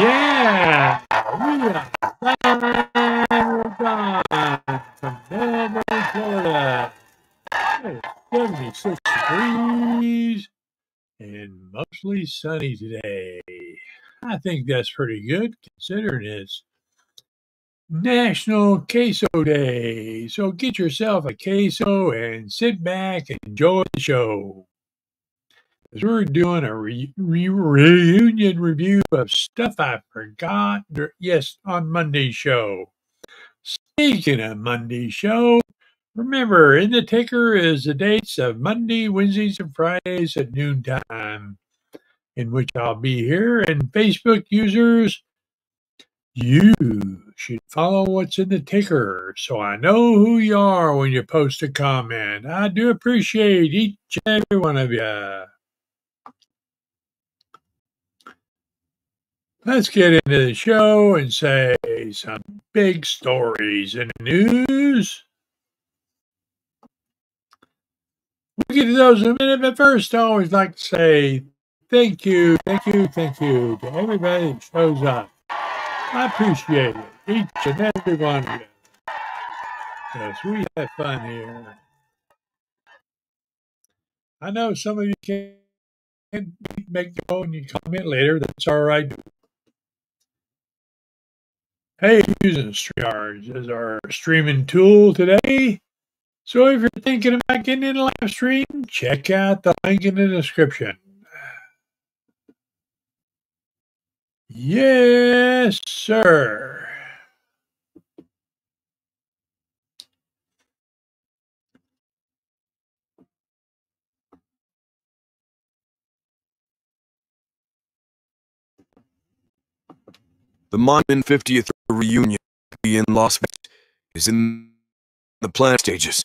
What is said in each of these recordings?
Yeah, we are live from Melbourne, Florida. It's 76 degrees and mostly sunny today. I think that's pretty good considering it's National Queso Day. So get yourself a queso and sit back and enjoy the show. Because we're doing a reunion review of stuff I forgot. Yes, on Monday's show. Speaking of Monday's show, remember, in the ticker is the dates of Monday, Wednesdays, and Fridays at noontime, in which I'll be here. And Facebook users, you should follow what's in the ticker so I know who you are when you post a comment. I do appreciate each and every one of you. Let's get into the show and say some big stories in the news. We'll get to those in a minute, but first I always like to say thank you to everybody that shows up. I appreciate it, each and every one of you. Yes, we have fun here. I know some of you can't make the call and you comment later. That's all right. Hey, using Streamyard as our streaming tool today. So if you're thinking about getting in a live stream, check out the link in the description. Yes, sir. The Mindman 50th reunion in Las Vegas is in the plan stages.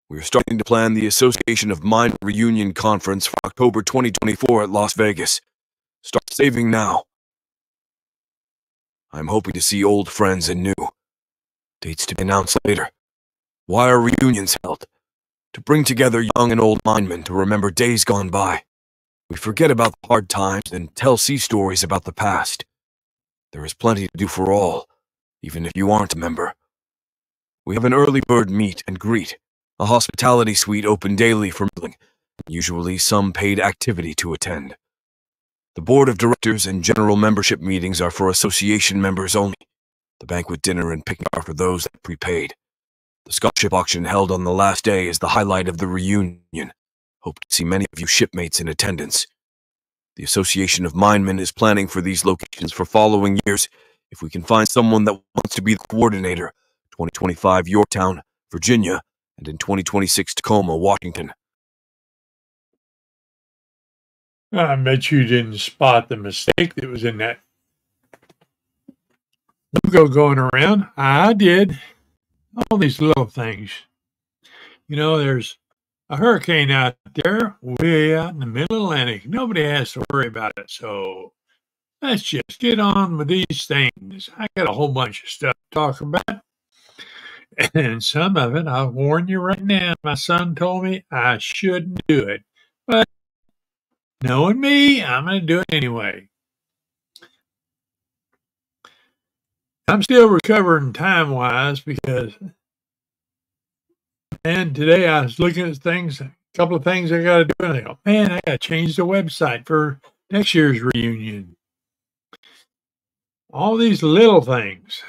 We are starting to plan the Association of Mind Reunion Conference for October 2024 at Las Vegas. Start saving now. I'm hoping to see old friends and new. Dates to be announced later. Why are reunions held? To bring together young and old Mindmen to remember days gone by. We forget about the hard times and tell sea stories about the past. There is plenty to do for all, even if you aren't a member. We have an early bird meet and greet, a hospitality suite open daily for meeting, usually some paid activity to attend. The board of directors and general membership meetings are for association members only. The banquet dinner and picnic are for those that prepaid. The scholarship auction held on the last day is the highlight of the reunion. Hope to see many of you shipmates in attendance. The Association of Mindmen is planning for these locations for following years. If we can find someone that wants to be the coordinator, 2025 Yorktown, Virginia, and in 2026 Tacoma, Washington. I bet you didn't spot the mistake that was in that logo going around. I did. All these little things. You know, there's a hurricane out there, way out in the middle Atlantic. Nobody has to worry about it. So let's just get on with these things. I got a whole bunch of stuff to talk about. And some of it, I'll warn you right now, my son told me I shouldn't do it. But knowing me, I'm going to do it anyway. I'm still recovering time-wise because, man, today I was looking at things, a couple of things I got to do, and I go, man, I got to change the website for next year's reunion. All these little things.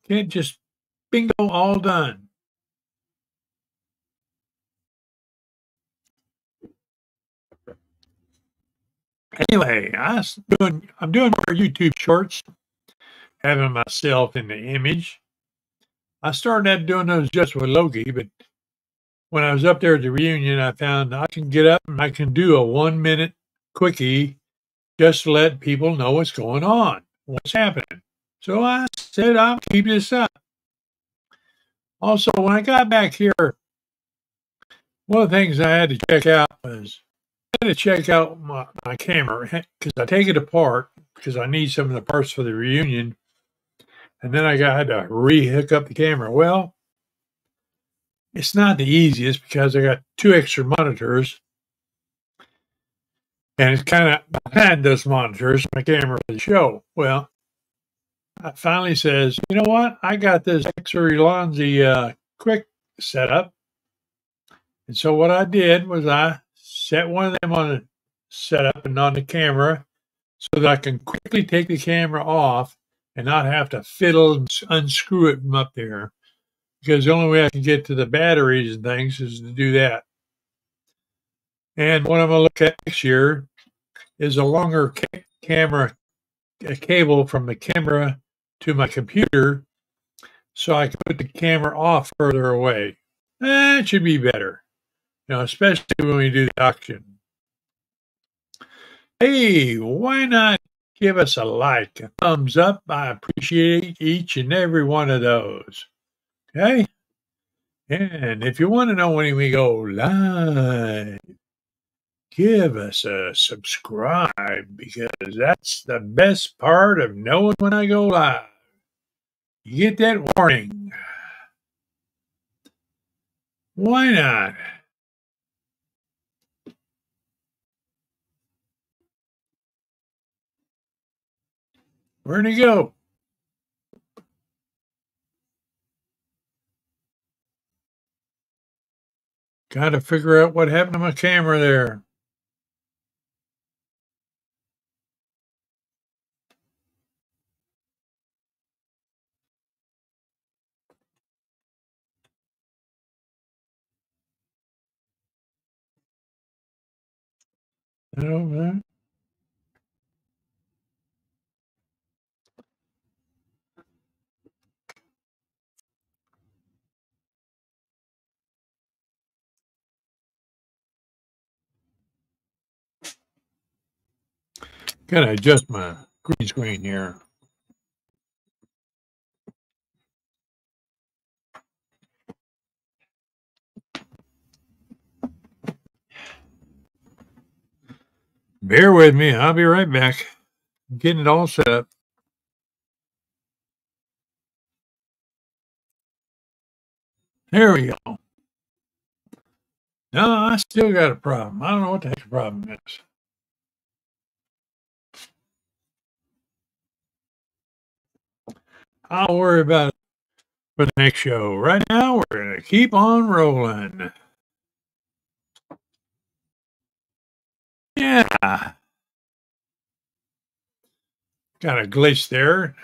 Can't just bingo, all done. Anyway, I'm doing more YouTube shorts, having myself in the image. I started out doing those just with Loki, but when I was up there at the reunion, I found I can get up and I can do a 1-minute quickie just to let people know what's going on, what's happening. So I said, I'll keep this up. Also, when I got back here, one of the things I had to check out was I had to check out my camera because I take it apart because I need some of the parts for the reunion. And then I had to re-hook up the camera. Well, it's not the easiest because I got 2 extra monitors. And it's kind of behind those monitors, my camera for the show. Well, finally says, you know what? I got this Xerilonzi quick setup. And so what I did was I set one of them on the setup and on the camera so that I can quickly take the camera off and not have to fiddle and unscrew it from up there. Because the only way I can get to the batteries and things is to do that. And what I'm going to look at next year is a longer camera cable from the camera to my computer so I can put the camera off further away. That should be better, especially when we do the auction. Hey, why not give us a like, a thumbs up? I appreciate each and every one of those. Okay? And if you want to know when we go live, give us a subscribe because that's the best part of knowing when I go live. You get that warning. Why not? Where'd he go? Got to figure out what happened to my camera there. Okay. Gotta adjust my green screen here. Bear with me. I'll be right back. Getting it all set up. There we go. No, I still got a problem. I don't know what the heck the problem is. I'll worry about it for the next show. Right now, we're going to keep on rolling. Yeah. Got a glitch there.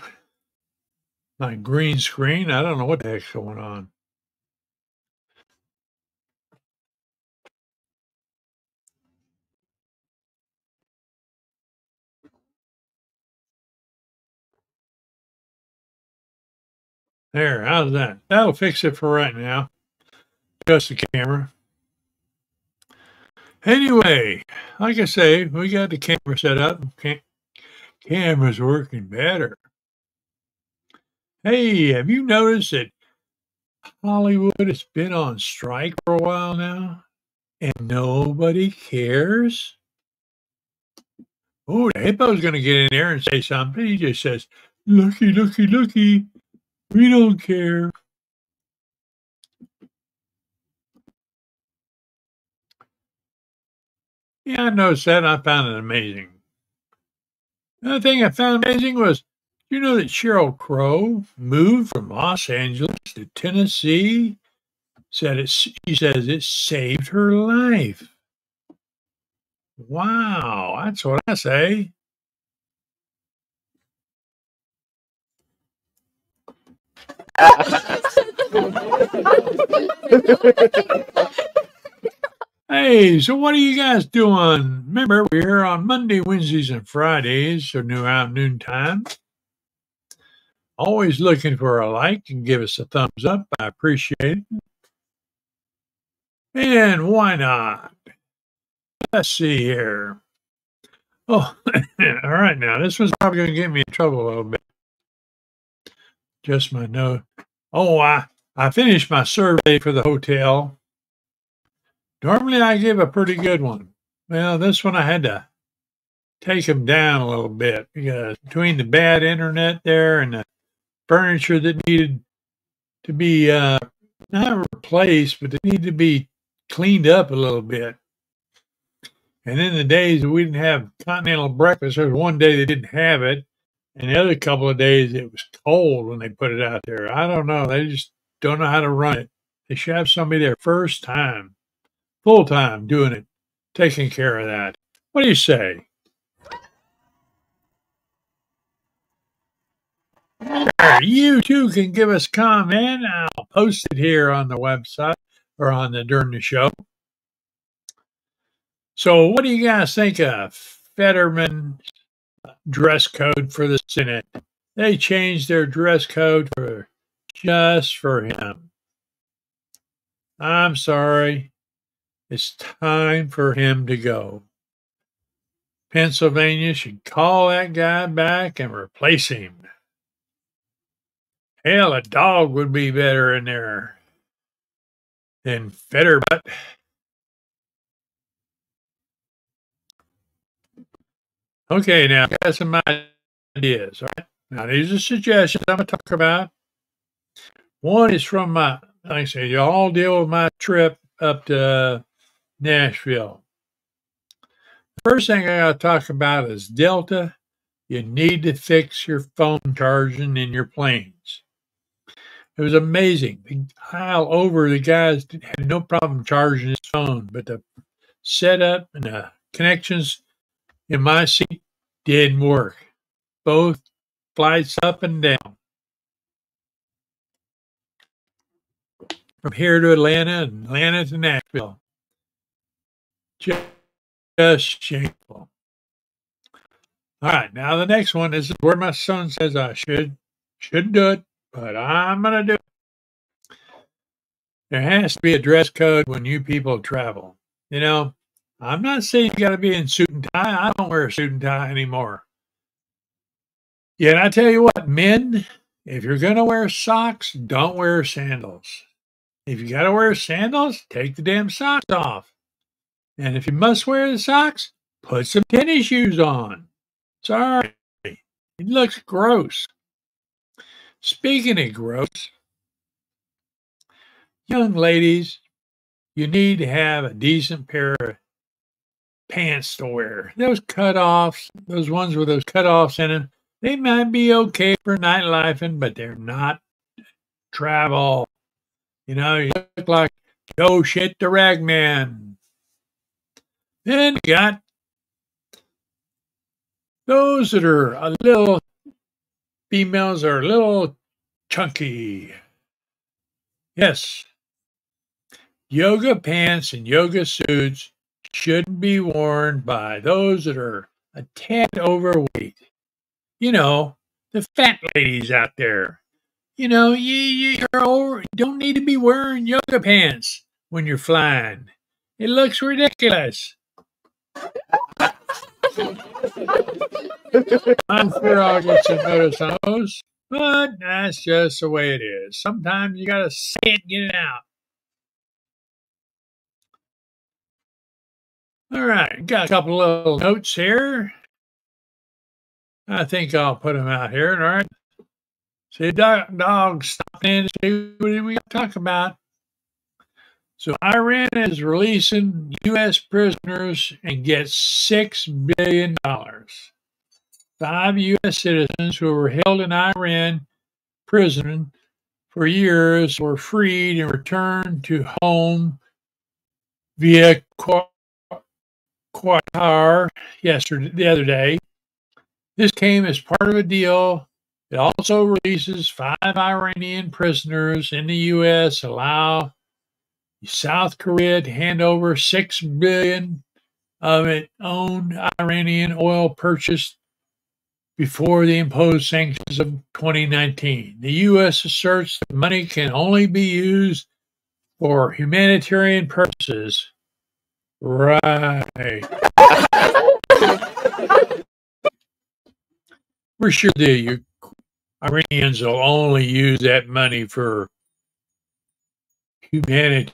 My green screen. I don't know what the heck's going on. There, how's that? That'll fix it for right now. Just the camera. Anyway, like I say, we got the camera set up. Camera's working better. Hey, have you noticed that Hollywood has been on strike for a while now? And nobody cares? Oh, the hippo's going to get in there and say something. He just says, looky, looky, looky. We don't care. Yeah, I noticed that. I found it amazing. Another thing I found amazing was, you know that Sheryl Crow moved from Los Angeles to Tennessee? She says it saved her life. Wow, that's what I say. Hey, so what are you guys doing? Remember, we're here on Monday, Wednesdays, and Fridays, so around noontime. Always looking for a like and give us a thumbs up. I appreciate it. And why not? Let's see here. Oh, all right now. This one's probably going to get me in trouble a little bit. Just my note. Oh, I finished my survey for the hotel. Normally I give a pretty good one. Well, this one I had to take them down a little bit because between the bad internet there and the furniture that needed to be not replaced, but it needed to be cleaned up a little bit. And in the days that we didn't have continental breakfast, there was one day they didn't have it. And the other couple of days, it was cold when they put it out there. I don't know. They just don't know how to run it. They should have somebody there first time, full time, doing it, taking care of that. What do you say? You too can give us a comment. I'll post it here on the website or on the during the show. So, what do you guys think of Fetterman's dress code for the Senate? They changed their dress code for just for him. I'm sorry. It's time for him to go. Pennsylvania should call that guy back and replace him. Hell, a dog would be better in there than Fetterbutt. Okay, now I got some ideas. All right. Now these are suggestions I'm gonna talk about. One is from my, like I say, you all deal with my trip up to Nashville. The first thing I gotta talk about is Delta. You need to fix your phone charging in your planes. It was amazing. The aisle over, the guys had no problem charging his phone, but the setup and the connections in my seat didn't work. Both flights up and down. From here to Atlanta and Atlanta to Nashville. Just shameful. All right, now the next one is where my son says I shouldn't do it, but I'm going to do it. There has to be a dress code when you people travel. You know, I'm not saying you got to be in suit and tie. I don't wear a suit and tie anymore. Yeah, and I tell you what, men, if you're going to wear socks, don't wear sandals. If you got to wear sandals, take the damn socks off. And if you must wear the socks, put some tennis shoes on. Sorry, it looks gross. Speaking of gross, young ladies, you need to have a decent pair of pants to wear. Those cutoffs, those ones with those cutoffs in them, they might be okay for nightlifing, but they're not travel. You know, you look like Joe Shit the Ragman. Then you got those that are a little, females are a little chunky. Yes, yoga pants and yoga suits shouldn't be worn by those that are a tad overweight. You know, the fat ladies out there. You know, you're don't need to be wearing yoga pants when you're flying. It looks ridiculous. I'm sure I'll get some notice on those, but that's just the way it is. Sometimes you gotta say it, get it out. All right, got a couple little notes here. I think I'll put them out here. All right. See, dog stopping in to see what we got to talk about. So Iran is releasing U.S. prisoners and gets $6 billion. 5 U.S. citizens who were held in Iran prison for years were freed and returned to home via Qatar the other day. This came as part of a deal. It also releases 5 Iranian prisoners in the U.S., allow South Korea to hand over $6 billion of its own Iranian oil purchased before the imposed sanctions of 2019. The U.S. asserts that money can only be used for humanitarian purposes. Right. We're sure the Iranians will only use that money for humanitarian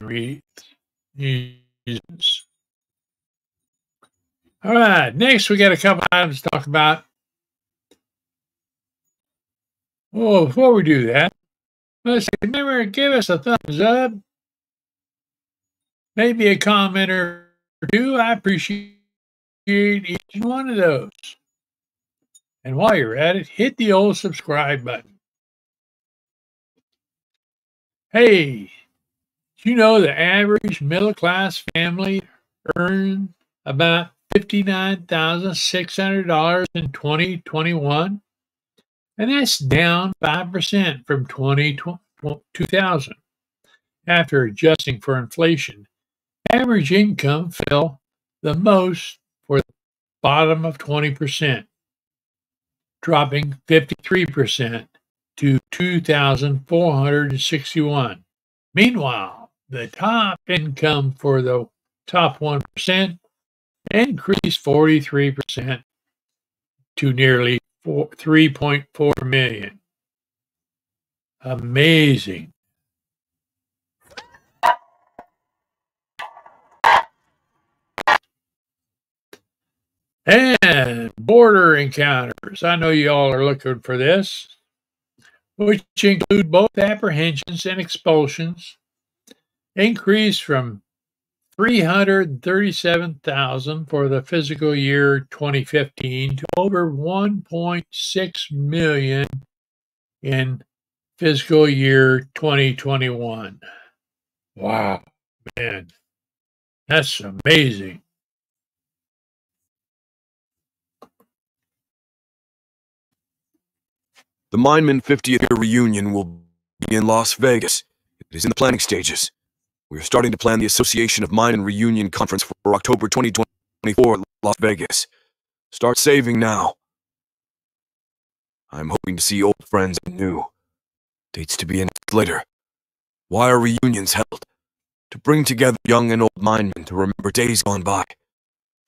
reasons. All right, next we got a couple items to talk about. Oh, before we do that, let's remember to give us a thumbs up, maybe a comment or two. I appreciate each one of those. And while you're at it, hit the old subscribe button. Hey, do you know the average middle class family earned about $59,600 in 2021? And that's down 5% from 2000. After adjusting for inflation, average income fell the most for the bottom of 20%, dropping 53% to 2,461. Meanwhile, the top income for the top 1% increased 43% to nearly 3.4 million. Amazing. And border encounters. I know you all are looking for this, which include both apprehensions and expulsions, increased from 337,000 for the fiscal year 2015 to over 1.6 million in fiscal year 2021. Wow, man, that's amazing. The Mineman 50th year reunion will be in Las Vegas. It is in the planning stages. We are starting to plan the Association of Mine and Reunion Conference for October 2024 in Las Vegas. Start saving now. I'm hoping to see old friends and new. Dates to be announced later. Why are reunions held? To bring together young and old minemen to remember days gone by.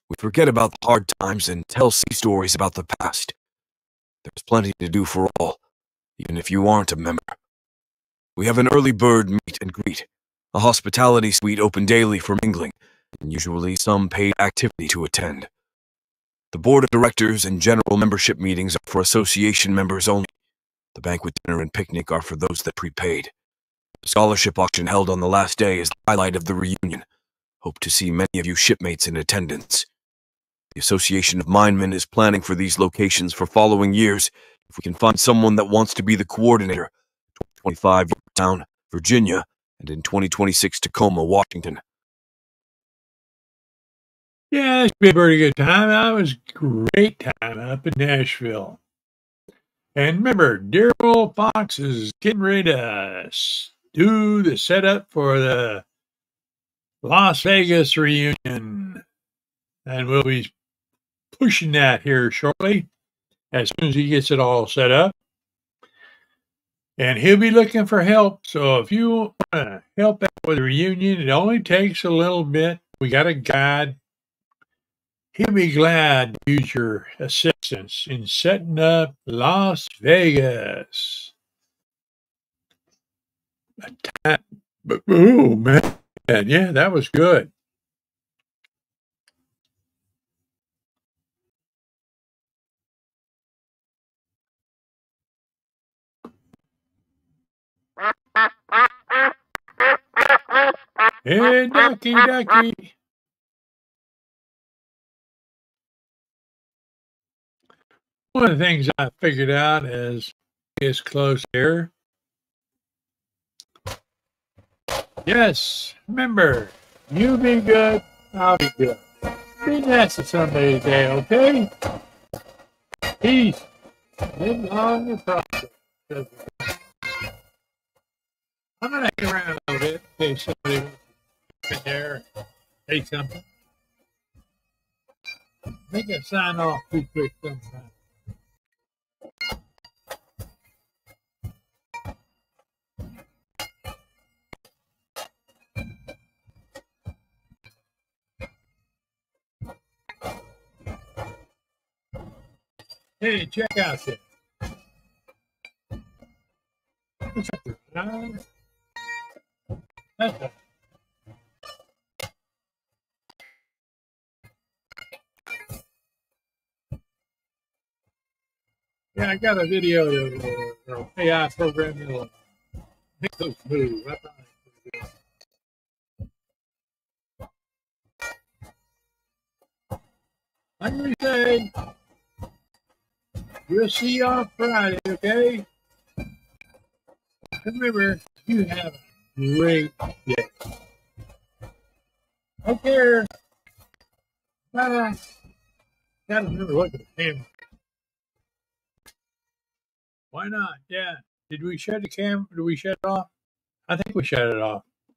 We forget about the hard times and tell sea stories about the past. There's plenty to do for all, even if you aren't a member. We have an early bird meet and greet, a hospitality suite open daily for mingling, and usually some paid activity to attend. The board of directors and general membership meetings are for association members only. The banquet dinner and picnic are for those that prepaid. The scholarship auction held on the last day is the highlight of the reunion. Hope to see many of you shipmates in attendance. The Association of Minemen is planning for these locations for following years if we can find someone that wants to be the coordinator. 2025 Yorktown, Virginia, and in 2026 Tacoma, Washington. Yeah, it's been a pretty good time. I was great time up in Nashville. And remember, dear old Fox is getting ready to do the setup for the Las Vegas reunion. And we'll be pushing that here shortly as soon as he gets it all set up. And he'll be looking for help. So if you want to help out with the reunion, it only takes a little bit. We got a guide. He'll be glad to use your assistance in setting up Las Vegas. Oh, man. Yeah, that was good. Hey, ducky. One of the things I figured out is close here. Yes, remember, you be good, I'll be good. Be nice to somebody today, okay? Peace. Live long and prosper. I'm going to hang around a little bit in case somebody wants to come in there and say something. I think I sign off too quick sometimes. Hey, check out this. What's up there? That's a yeah, I got a video of AI program that'll make those move. I thought it was pretty good. I usually say We'll see you on Friday, okay? Remember, you have a great day. Take care. Bye. Gotta remember, look at the camera. Why not? Yeah. Did we shut the camera? Did we shut it off? I think we shut it off.